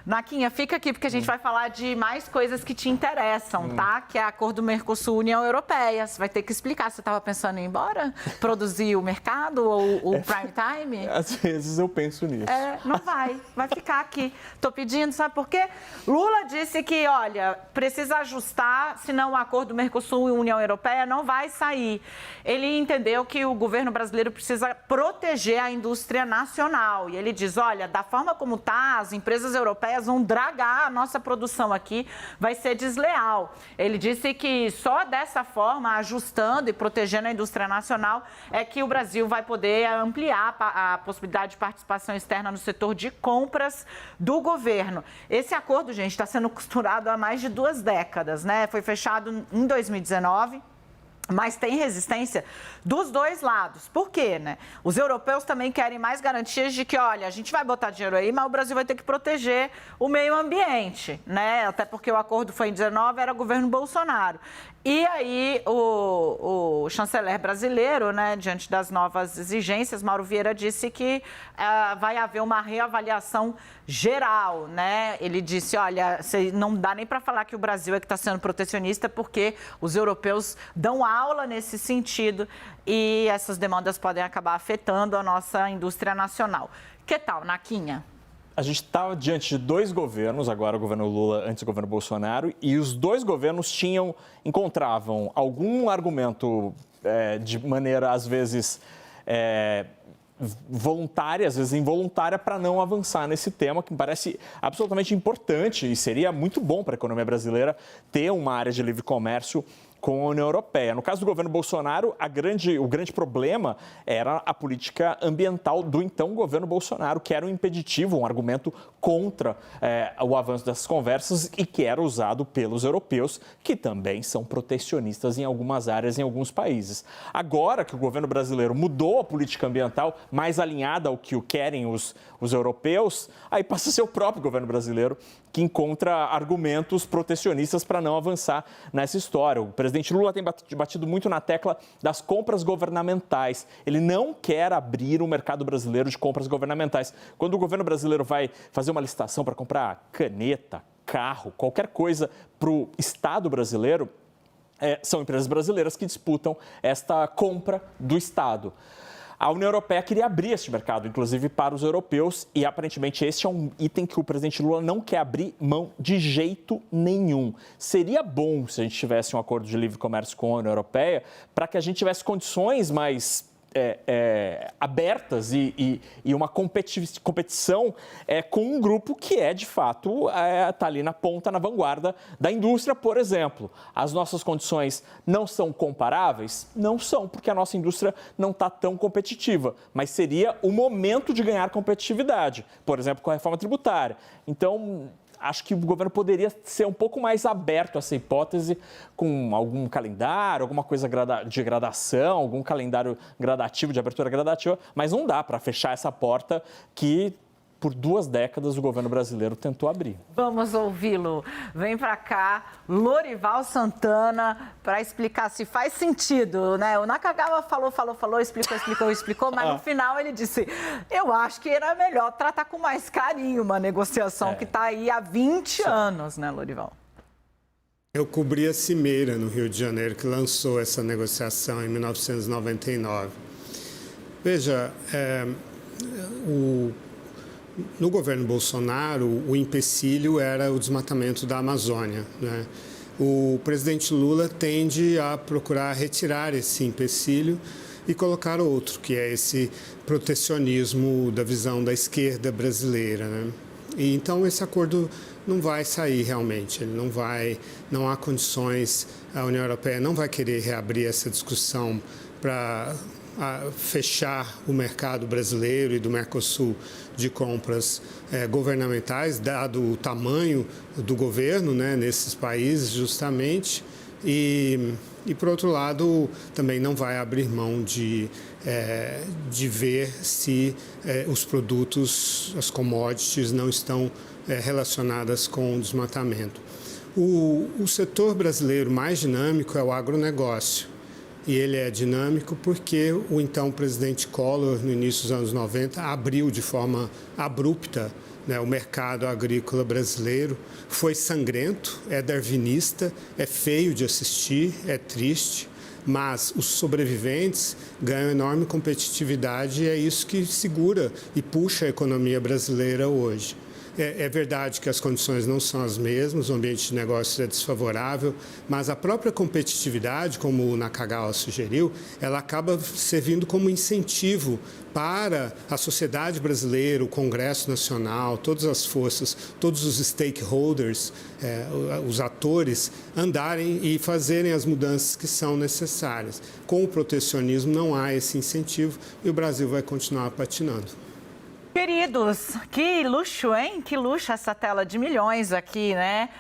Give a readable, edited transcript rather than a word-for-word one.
Naquinha, fica aqui porque a gente vai falar de mais coisas que te interessam, tá? Que é a acordo Mercosul-União Europeia. Você vai ter que explicar. Você estava pensando em ir embora? Produzir o mercado ou o prime time? Às vezes eu penso nisso. Não vai. Vai ficar aqui. Tô pedindo, sabe por quê? Lula disse que, olha, precisa ajustar, senão o acordo Mercosul e União Europeia não vai sair. Ele entendeu que o governo brasileiro precisa proteger a indústria nacional. E ele diz, olha, da forma como está, as empresas europeias vão dragar a nossa produção aqui, vai ser desleal. Ele disse que só dessa forma, ajustando e protegendo a indústria nacional, é que o Brasil vai poder ampliar a possibilidade de participação externa no setor de compras do governo. Esse acordo, gente, está sendo costurado há mais de 2 décadas, né? Foi fechado em 2019. Mas tem resistência dos dois lados. Por quê, né? Os europeus também querem mais garantias de que, olha, a gente vai botar dinheiro aí, mas o Brasil vai ter que proteger o meio ambiente, né? Até porque o acordo foi em 19, era o governo Bolsonaro. E aí o chanceler brasileiro, né, diante das novas exigências, Mauro Vieira disse que vai haver uma reavaliação geral, né? Ele disse, olha, não dá nem para falar que o Brasil é que está sendo protecionista, porque os europeus dão aula nesse sentido e essas demandas podem acabar afetando a nossa indústria nacional. Que tal, Naquinha? A gente estava diante de 2 governos, agora o governo Lula, antes o governo Bolsonaro, e os 2 governos encontravam algum argumento de maneira, às vezes, voluntária, às vezes involuntária, para não avançar nesse tema, que me parece absolutamente importante e seria muito bom para a economia brasileira ter uma área de livre comércio com a União Europeia. No caso do governo Bolsonaro, o grande problema era a política ambiental do então governo Bolsonaro, que era um impeditivo, um argumento contra o avanço dessas conversas e que era usado pelos europeus, que também são protecionistas em algumas áreas, em alguns países. Agora que o governo brasileiro mudou a política ambiental, mais alinhada ao que querem os europeus, aí passa a ser o próprio governo brasileiro que encontra argumentos protecionistas para não avançar nessa história. O presidente Lula tem batido muito na tecla das compras governamentais. Ele não quer abrir o mercado brasileiro de compras governamentais. Quando o governo brasileiro vai fazer uma licitação para comprar caneta, carro, qualquer coisa para o Estado brasileiro, são empresas brasileiras que disputam esta compra do Estado. A União Europeia queria abrir este mercado, inclusive para os europeus, e aparentemente este é um item que o presidente Lula não quer abrir mão de jeito nenhum. Seria bom se a gente tivesse um acordo de livre comércio com a União Europeia para que a gente tivesse condições mais abertas e uma competição com um grupo que de fato, está ali na ponta, na vanguarda da indústria, por exemplo. As nossas condições não são comparáveis? Não são, porque a nossa indústria não está tão competitiva, mas seria o momento de ganhar competitividade, por exemplo, com a reforma tributária. Então, acho que o governo poderia ser um pouco mais aberto a essa hipótese, com algum calendário, alguma coisa de gradação, algum calendário gradativo, de abertura gradativa, mas não dá para fechar essa porta que, por 2 décadas, o governo brasileiro tentou abrir. Vamos ouvi-lo. Vem para cá, Lorival Santana, para explicar se faz sentido, né? O Nakagawa falou, explicou, mas no final ele disse, eu acho que era melhor tratar com mais carinho uma negociação que está aí há 20 anos, né, Lorival? Eu cobri a Cimeira, no Rio de Janeiro, que lançou essa negociação em 1999. Veja, no governo Bolsonaro, o empecilho era o desmatamento da Amazônia, né? O presidente Lula tende a procurar retirar esse empecilho e colocar outro, que é esse protecionismo da visão da esquerda brasileira, né? E então esse acordo não vai sair realmente, não há condições, a União Europeia não vai querer reabrir essa discussão para fechar o mercado brasileiro e do Mercosul de compras governamentais, dado o tamanho do governo, né, nesses países, justamente. E, por outro lado, também não vai abrir mão de ver se os produtos, as commodities, não estão relacionadas com o desmatamento. O setor brasileiro mais dinâmico é o agronegócio. E ele é dinâmico porque o então presidente Collor, no início dos anos 90, abriu de forma abrupta né? O mercado agrícola brasileiro foi sangrento, é darwinista, é feio de assistir, é triste, mas os sobreviventes ganham enorme competitividade e é isso que segura e puxa a economia brasileira hoje. É verdade que as condições não são as mesmas, o ambiente de negócios é desfavorável, mas a própria competitividade, como o Nakagawa sugeriu, ela acaba servindo como incentivo para a sociedade brasileira, o Congresso Nacional, todas as forças, todos os stakeholders, os atores, andarem e fazerem as mudanças que são necessárias. Com o protecionismo não há esse incentivo e o Brasil vai continuar patinando. Queridos, que luxo, hein? Que luxo essa tela de milhões aqui, né?